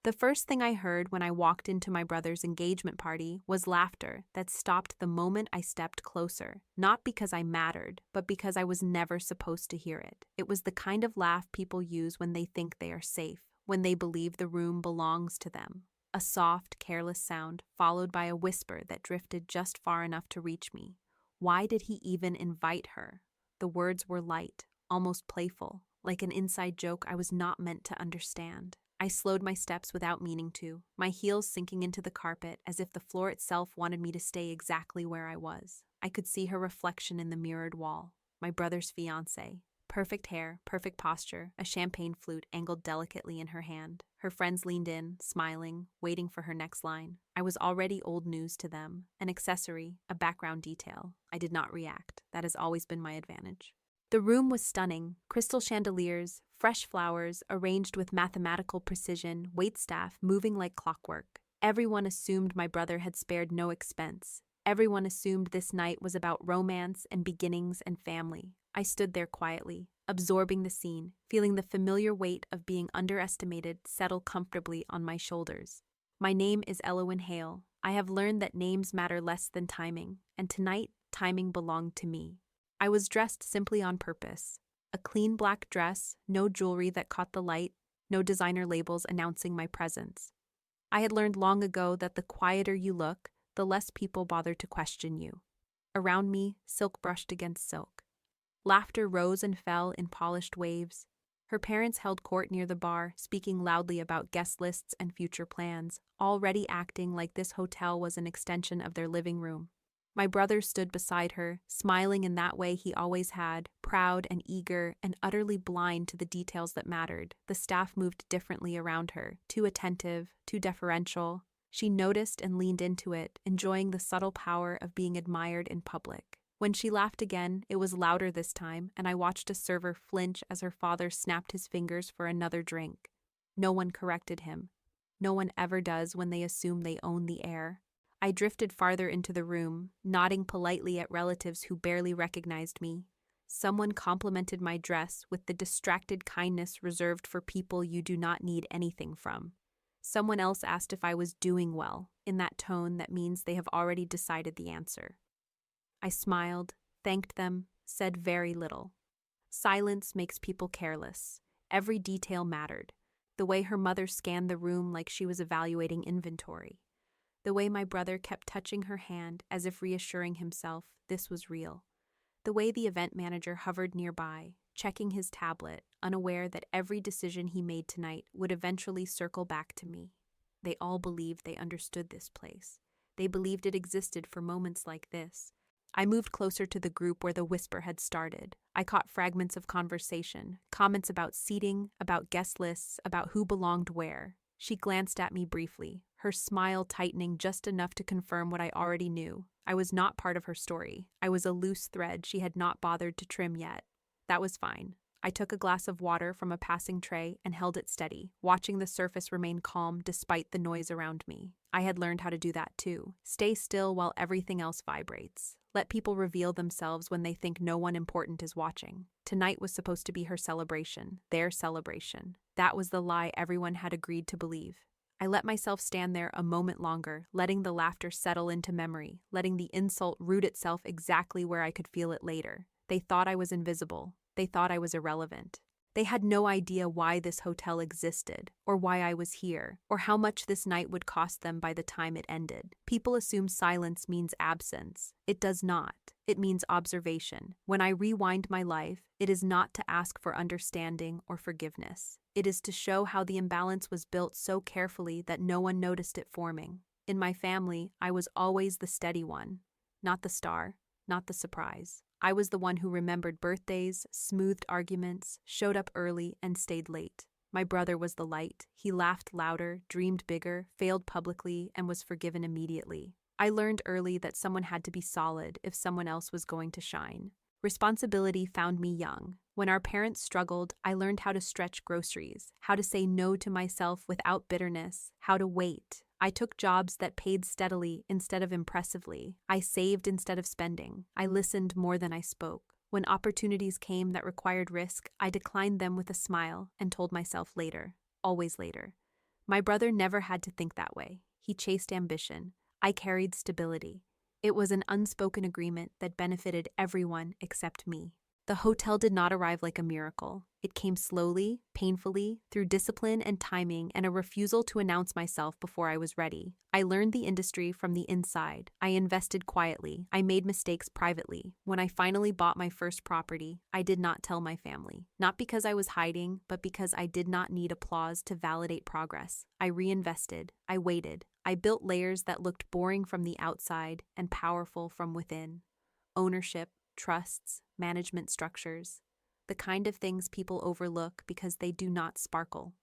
The first thing I heard when I walked into my brother's engagement party was laughter that stopped the moment I stepped closer, not because I mattered, but because I was never supposed to hear it. It was the kind of laugh people use when they think they are safe, when they believe the room belongs to them. A soft, careless sound, followed by a whisper that drifted just far enough to reach me. Why did he even invite her? The words were light, almost playful, like an inside joke I was not meant to understand. I slowed my steps without meaning to, my heels sinking into the carpet as if the floor itself wanted me to stay exactly where I was. I could see her reflection in the mirrored wall, my brother's fiancée. Perfect hair, perfect posture, a champagne flute angled delicately in her hand. Her friends leaned in, smiling, waiting for her next line. I was already old news to them, an accessory, a background detail. I did not react. That has always been my advantage. The room was stunning, crystal chandeliers, fresh flowers arranged with mathematical precision, waitstaff moving like clockwork. Everyone assumed my brother had spared no expense. Everyone assumed this night was about romance and beginnings and family. I stood there quietly, absorbing the scene, feeling the familiar weight of being underestimated settle comfortably on my shoulders. My name is Elowen Hale. I have learned that names matter less than timing, and tonight, timing belonged to me. I was dressed simply on purpose. A clean black dress, no jewelry that caught the light, no designer labels announcing my presence. I had learned long ago that the quieter you look, the less people bother to question you. Around me, silk brushed against silk. Laughter rose and fell in polished waves. Her parents held court near the bar, speaking loudly about guest lists and future plans, already acting like this hotel was an extension of their living room. My brother stood beside her, smiling in that way he always had, proud and eager and utterly blind to the details that mattered. The staff moved differently around her, too attentive, too deferential. She noticed and leaned into it, enjoying the subtle power of being admired in public. When she laughed again, it was louder this time, and I watched a server flinch as her father snapped his fingers for another drink. No one corrected him. No one ever does when they assume they own the air. I drifted farther into the room, nodding politely at relatives who barely recognized me. Someone complimented my dress with the distracted kindness reserved for people you do not need anything from. Someone else asked if I was doing well, in that tone that means they have already decided the answer. I smiled, thanked them, said very little. Silence makes people careless. Every detail mattered. The way her mother scanned the room like she was evaluating inventory. The way my brother kept touching her hand as if reassuring himself this was real. The way the event manager hovered nearby, checking his tablet, unaware that every decision he made tonight would eventually circle back to me. They all believed they understood this place. They believed it existed for moments like this. I moved closer to the group where the whisper had started. I caught fragments of conversation, comments about seating, about guest lists, about who belonged where. She glanced at me briefly, her smile tightening just enough to confirm what I already knew. I was not part of her story. I was a loose thread she had not bothered to trim yet. That was fine. I took a glass of water from a passing tray and held it steady, watching the surface remain calm despite the noise around me. I had learned how to do that too. Stay still while everything else vibrates. Let people reveal themselves when they think no one important is watching. Tonight was supposed to be her celebration, their celebration. That was the lie everyone had agreed to believe. I let myself stand there a moment longer, letting the laughter settle into memory, letting the insult root itself exactly where I could feel it later. They thought I was invisible. They thought I was irrelevant. They had no idea why this hotel existed, or why I was here, or how much this night would cost them by the time it ended. People assume silence means absence. It does not. It means observation. When I rewind my life, it is not to ask for understanding or forgiveness. It is to show how the imbalance was built so carefully that no one noticed it forming. In my family, I was always the steady one, not the star, not the surprise. I was the one who remembered birthdays, smoothed arguments, showed up early, and stayed late. My brother was the light. He laughed louder, dreamed bigger, failed publicly, and was forgiven immediately. I learned early that someone had to be solid if someone else was going to shine. Responsibility found me young. When our parents struggled, I learned how to stretch groceries, how to say no to myself without bitterness, how to wait. I took jobs that paid steadily instead of impressively. I saved instead of spending. I listened more than I spoke. When opportunities came that required risk, I declined them with a smile and told myself later, always later. My brother never had to think that way. He chased ambition. I carried stability. It was an unspoken agreement that benefited everyone except me. The hotel did not arrive like a miracle. It came slowly, painfully, through discipline and timing and a refusal to announce myself before I was ready. I learned the industry from the inside. I invested quietly. I made mistakes privately. When I finally bought my first property, I did not tell my family. Not because I was hiding, but because I did not need applause to validate progress. I reinvested. I waited. I built layers that looked boring from the outside and powerful from within. Ownership, trusts, management structures, the kind of things people overlook because they do not sparkle.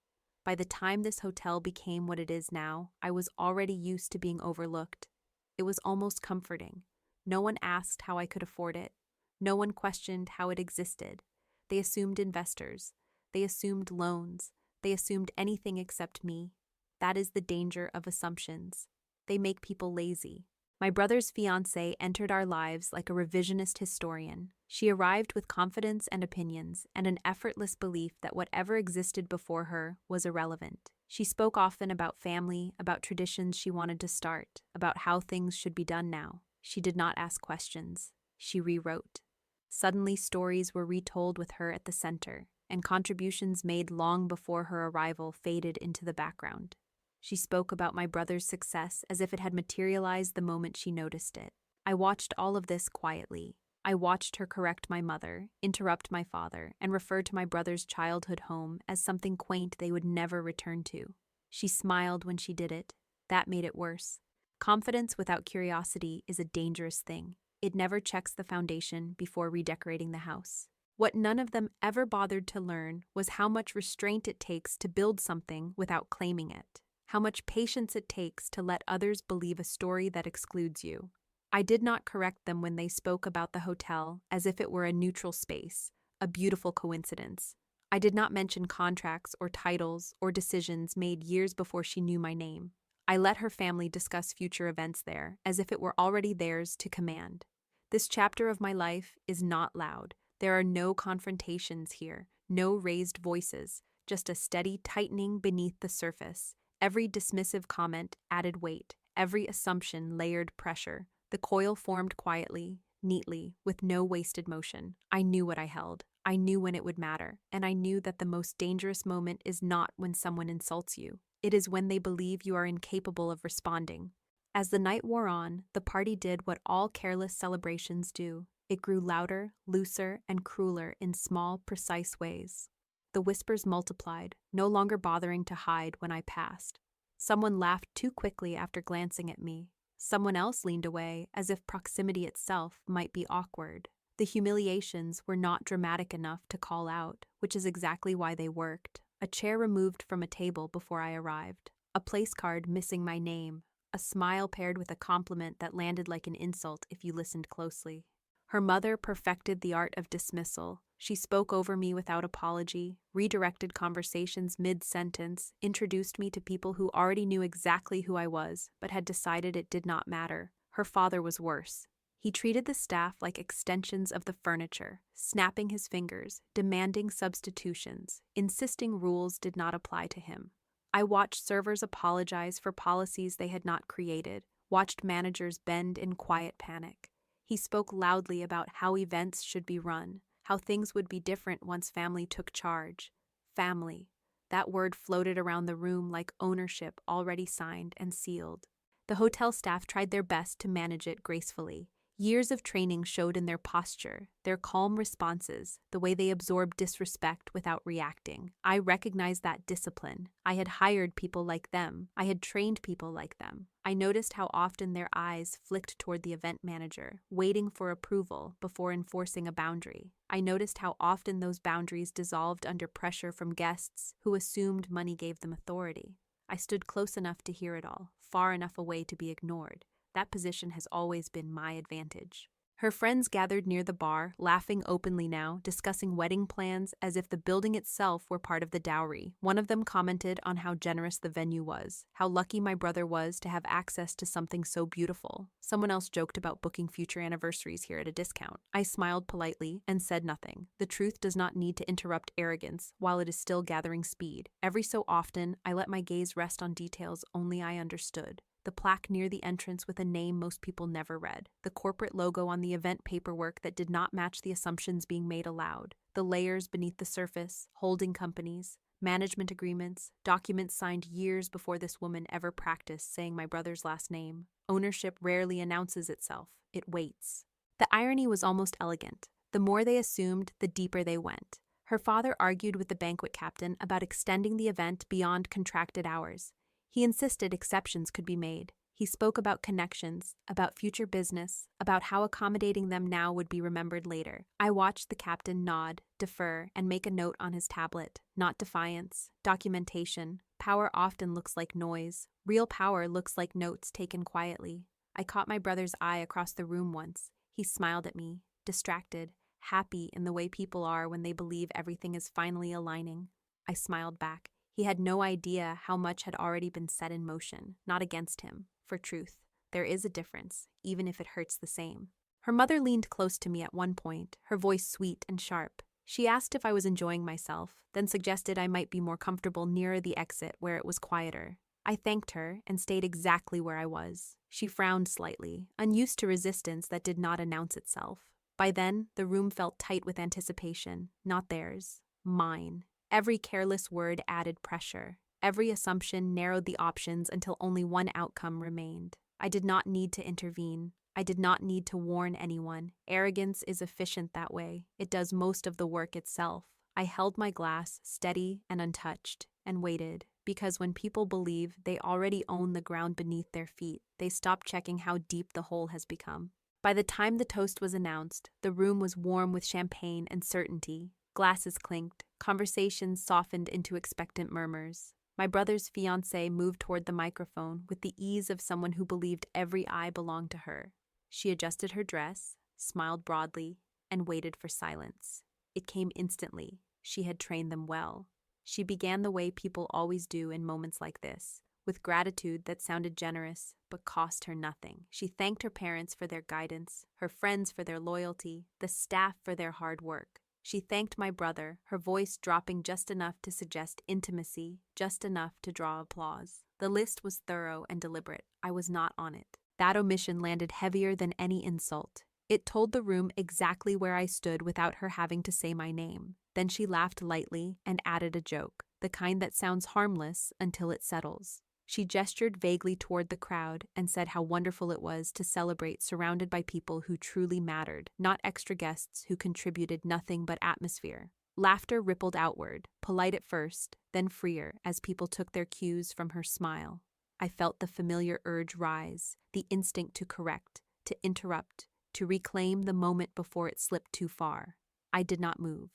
By the time this hotel became what it is now, I was already used to being overlooked. It was almost comforting. No one asked how I could afford it. No one questioned how it existed. They assumed investors. They assumed loans. They assumed anything except me. That is the danger of assumptions. They make people lazy. My brother's fiancée entered our lives like a revisionist historian. She arrived with confidence and opinions, and an effortless belief that whatever existed before her was irrelevant. She spoke often about family, about traditions she wanted to start, about how things should be done now. She did not ask questions. She rewrote. Suddenly, stories were retold with her at the center, and contributions made long before her arrival faded into the background. She spoke about my brother's success as if it had materialized the moment she noticed it. I watched all of this quietly. I watched her correct my mother, interrupt my father, and refer to my brother's childhood home as something quaint they would never return to. She smiled when she did it. That made it worse. Confidence without curiosity is a dangerous thing. It never checks the foundation before redecorating the house. What none of them ever bothered to learn was how much restraint it takes to build something without claiming it. How much patience it takes to let others believe a story that excludes you. I did not correct them when they spoke about the hotel as if it were a neutral space, a beautiful coincidence. I did not mention contracts or titles or decisions made years before she knew my name. I let her family discuss future events there as if it were already theirs to command. This chapter of my life is not loud. There are no confrontations here, no raised voices, just a steady tightening beneath the surface. Every dismissive comment added weight, every assumption layered pressure. The coil formed quietly, neatly, with no wasted motion. I knew what I held. I knew when it would matter, and I knew that the most dangerous moment is not when someone insults you. It is when they believe you are incapable of responding. As the night wore on, the party did what all careless celebrations do. It grew louder, looser, and crueler in small, precise ways. The whispers multiplied, no longer bothering to hide when I passed. Someone laughed too quickly after glancing at me. Someone else leaned away, as if proximity itself might be awkward. The humiliations were not dramatic enough to call out, which is exactly why they worked. A chair removed from a table before I arrived. A place card missing my name. A smile paired with a compliment that landed like an insult if you listened closely. Her mother perfected the art of dismissal. She spoke over me without apology, redirected conversations mid-sentence, introduced me to people who already knew exactly who I was, but had decided it did not matter. Her father was worse. He treated the staff like extensions of the furniture, snapping his fingers, demanding substitutions, insisting rules did not apply to him. I watched servers apologize for policies they had not created, watched managers bend in quiet panic. He spoke loudly about how events should be run, how things would be different once family took charge. Family. That word floated around the room like ownership already signed and sealed. The hotel staff tried their best to manage it gracefully. Years of training showed in their posture, their calm responses, the way they absorbed disrespect without reacting. I recognized that discipline. I had hired people like them. I had trained people like them. I noticed how often their eyes flicked toward the event manager, waiting for approval before enforcing a boundary. I noticed how often those boundaries dissolved under pressure from guests who assumed money gave them authority. I stood close enough to hear it all, far enough away to be ignored. That position has always been my advantage. Her friends gathered near the bar, laughing openly now, discussing wedding plans as if the building itself were part of the dowry. One of them commented on how generous the venue was, how lucky my brother was to have access to something so beautiful. Someone else joked about booking future anniversaries here at a discount. I smiled politely and said nothing. The truth does not need to interrupt arrogance while it is still gathering speed. Every so often, I let my gaze rest on details only I understood. The plaque near the entrance with a name most people never read, the corporate logo on the event paperwork that did not match the assumptions being made aloud, the layers beneath the surface, holding companies, management agreements, documents signed years before this woman ever practiced saying my brother's last name. Ownership rarely announces itself, it waits. The irony was almost elegant. The more they assumed, the deeper they went. Her father argued with the banquet captain about extending the event beyond contracted hours. He insisted exceptions could be made. He spoke about connections, about future business, about how accommodating them now would be remembered later. I watched the captain nod, defer, and make a note on his tablet. Not defiance, documentation. Power often looks like noise. Real power looks like notes taken quietly. I caught my brother's eye across the room once. He smiled at me, distracted, happy in the way people are when they believe everything is finally aligning. I smiled back. He had no idea how much had already been set in motion, not against him, for truth. There is a difference, even if it hurts the same. Her mother leaned close to me at one point, her voice sweet and sharp. She asked if I was enjoying myself, then suggested I might be more comfortable nearer the exit where it was quieter. I thanked her and stayed exactly where I was. She frowned slightly, unused to resistance that did not announce itself. By then, the room felt tight with anticipation, not theirs, mine. Every careless word added pressure. Every assumption narrowed the options until only one outcome remained. I did not need to intervene. I did not need to warn anyone. Arrogance is efficient that way. It does most of the work itself. I held my glass, steady and untouched, and waited, because when people believe they already own the ground beneath their feet, they stop checking how deep the hole has become. By the time the toast was announced, the room was warm with champagne and certainty. Glasses clinked. Conversations softened into expectant murmurs. My brother's fiancée moved toward the microphone with the ease of someone who believed every eye belonged to her. She adjusted her dress, smiled broadly, and waited for silence. It came instantly. She had trained them well. She began the way people always do in moments like this, with gratitude that sounded generous but cost her nothing. She thanked her parents for their guidance, her friends for their loyalty, the staff for their hard work. She thanked my brother, her voice dropping just enough to suggest intimacy, just enough to draw applause. The list was thorough and deliberate. I was not on it. That omission landed heavier than any insult. It told the room exactly where I stood without her having to say my name. Then she laughed lightly and added a joke, the kind that sounds harmless until it settles. She gestured vaguely toward the crowd and said how wonderful it was to celebrate surrounded by people who truly mattered, not extra guests who contributed nothing but atmosphere. Laughter rippled outward, polite at first, then freer as people took their cues from her smile. I felt the familiar urge rise, the instinct to correct, to interrupt, to reclaim the moment before it slipped too far. I did not move.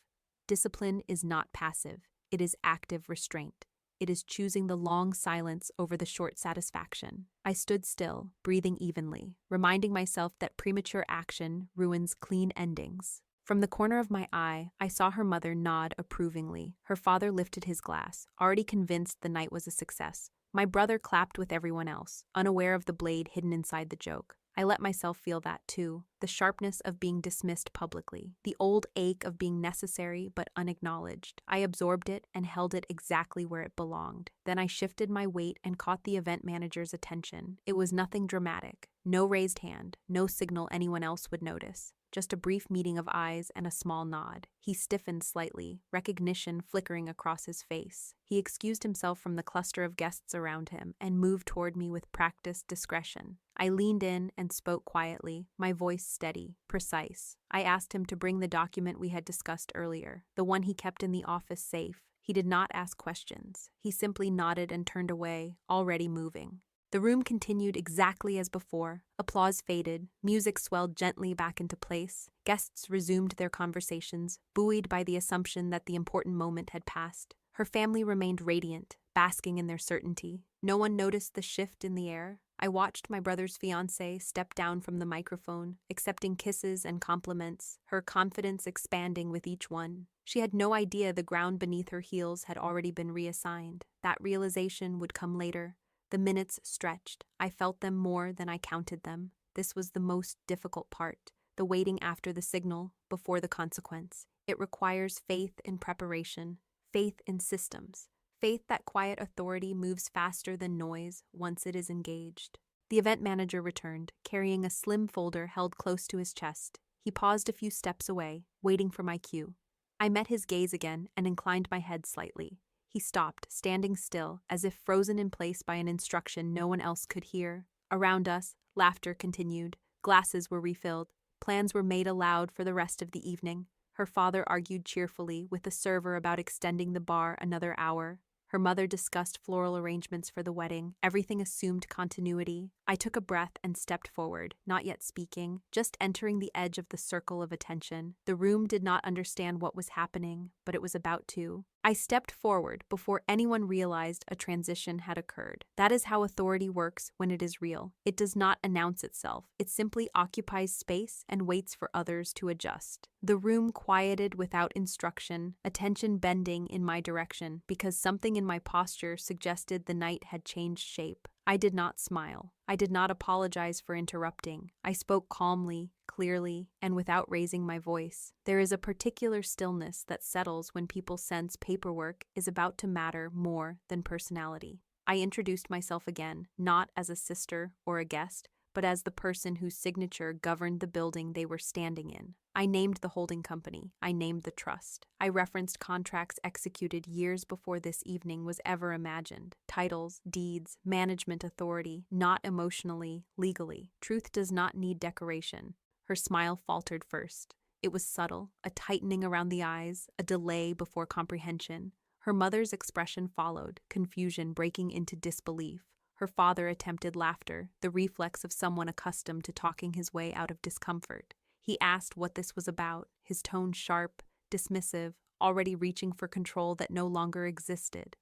Discipline is not passive, it is active restraint. It is choosing the long silence over the short satisfaction. I stood still, breathing evenly, reminding myself that premature action ruins clean endings. From the corner of my eye, I saw her mother nod approvingly. Her father lifted his glass, already convinced the night was a success. My brother clapped with everyone else, unaware of the blade hidden inside the joke. I let myself feel that too, the sharpness of being dismissed publicly, the old ache of being necessary but unacknowledged. I absorbed it and held it exactly where it belonged. Then I shifted my weight and caught the event manager's attention. It was nothing dramatic, no raised hand, no signal anyone else would notice. Just a brief meeting of eyes and a small nod. He stiffened slightly, recognition flickering across his face. He excused himself from the cluster of guests around him and moved toward me with practiced discretion. I leaned in and spoke quietly, my voice steady, precise. I asked him to bring the document we had discussed earlier, the one he kept in the office safe. He did not ask questions. He simply nodded and turned away, already moving. The room continued exactly as before. Applause faded, music swelled gently back into place. Guests resumed their conversations, buoyed by the assumption that the important moment had passed. Her family remained radiant, basking in their certainty. No one noticed the shift in the air, I watched my brother's fiancée step down from the microphone, accepting kisses and compliments, her confidence expanding with each one. She had no idea the ground beneath her heels had already been reassigned. That realization would come later. The minutes stretched. I felt them more than I counted them. This was the most difficult part, the waiting after the signal, before the consequence. It requires faith in preparation, faith in systems, faith that quiet authority moves faster than noise once it is engaged. The event manager returned, carrying a slim folder held close to his chest. He paused a few steps away, waiting for my cue. I met his gaze again and inclined my head slightly. He stopped, standing still, as if frozen in place by an instruction no one else could hear. Around us, laughter continued. Glasses were refilled. Plans were made aloud for the rest of the evening. Her father argued cheerfully with the server about extending the bar another hour. Her mother discussed floral arrangements for the wedding. Everything assumed continuity. I took a breath and stepped forward, not yet speaking, just entering the edge of the circle of attention. The room did not understand what was happening, but it was about to. I stepped forward before anyone realized a transition had occurred. That is how authority works when it is real. It does not announce itself. It simply occupies space and waits for others to adjust. The room quieted without instruction, attention bending in my direction because something in my posture suggested the night had changed shape. I did not smile. I did not apologize for interrupting. I spoke calmly, clearly, and without raising my voice. There is a particular stillness that settles when people sense paperwork is about to matter more than personality. I introduced myself again, not as a sister or a guest, but as the person whose signature governed the building they were standing in. I named the holding company. I named the trust. I referenced contracts executed years before this evening was ever imagined. Titles, deeds, management authority, not emotionally, legally. Truth does not need decoration. Her smile faltered first. It was subtle, a tightening around the eyes, a delay before comprehension. Her mother's expression followed, confusion breaking into disbelief. Her father attempted laughter, the reflex of someone accustomed to talking his way out of discomfort. He asked what this was about, his tone sharp, dismissive, already reaching for control that no longer existed.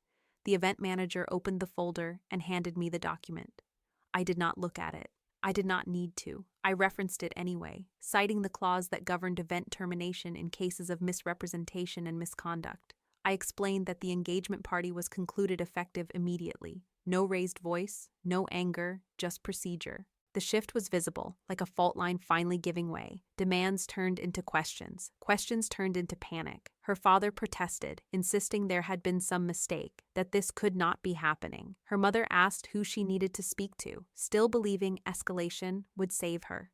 The event manager opened the folder and handed me the document. I did not look at it. I did not need to. I referenced it anyway, citing the clause that governed event termination in cases of misrepresentation and misconduct. I explained that the engagement party was concluded effective immediately. No raised voice, no anger, just procedure. The shift was visible, like a fault line finally giving way. Demands turned into questions. Questions turned into panic. Her father protested, insisting there had been some mistake, that this could not be happening. Her mother asked who she needed to speak to, still believing escalation would save her.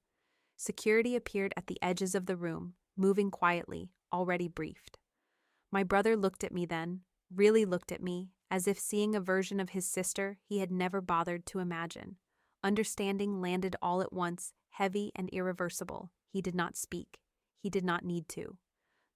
Security appeared at the edges of the room, moving quietly, already briefed. My brother looked at me then, really looked at me, as if seeing a version of his sister he had never bothered to imagine. Understanding landed all at once, heavy and irreversible. He did not speak. He did not need to.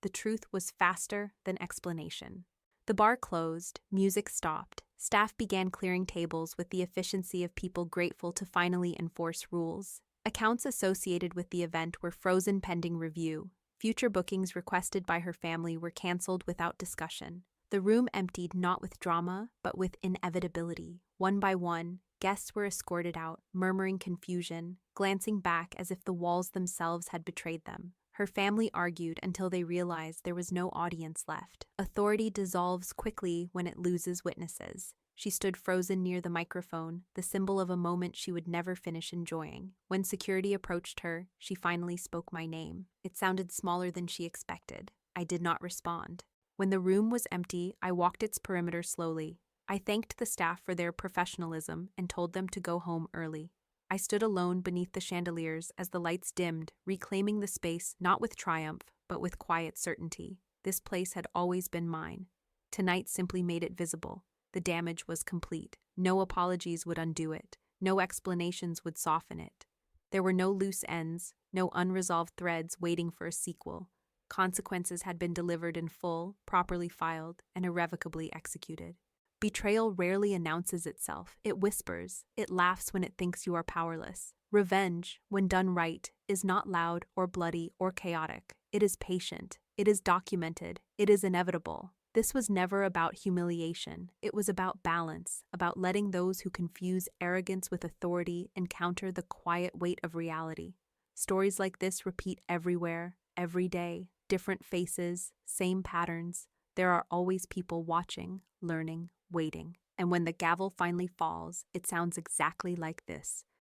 The truth was faster than explanation. The bar closed, music stopped. Staff began clearing tables with the efficiency of people grateful to finally enforce rules. Accounts associated with the event were frozen pending review. Future bookings requested by her family were canceled without discussion. The room emptied not with drama, but with inevitability. One by one, guests were escorted out, murmuring confusion, glancing back as if the walls themselves had betrayed them. Her family argued until they realized there was no audience left. Authority dissolves quickly when it loses witnesses. She stood frozen near the microphone, the symbol of a moment she would never finish enjoying. When security approached her, she finally spoke my name. It sounded smaller than she expected. I did not respond. When the room was empty, I walked its perimeter slowly. I thanked the staff for their professionalism and told them to go home early. I stood alone beneath the chandeliers as the lights dimmed, reclaiming the space not with triumph, but with quiet certainty. This place had always been mine. Tonight simply made it visible. The damage was complete. No apologies would undo it. No explanations would soften it. There were no loose ends, no unresolved threads waiting for a sequel. Consequences had been delivered in full, properly filed, and irrevocably executed. Betrayal rarely announces itself. It whispers. It laughs when it thinks you are powerless. Revenge, when done right, is not loud or bloody or chaotic. It is patient. It is documented. It is inevitable. This was never about humiliation. It was about balance, about letting those who confuse arrogance with authority encounter the quiet weight of reality. Stories like this repeat everywhere, every day, different faces, same patterns. There are always people watching, learning, waiting. And when the gavel finally falls, it sounds exactly like this.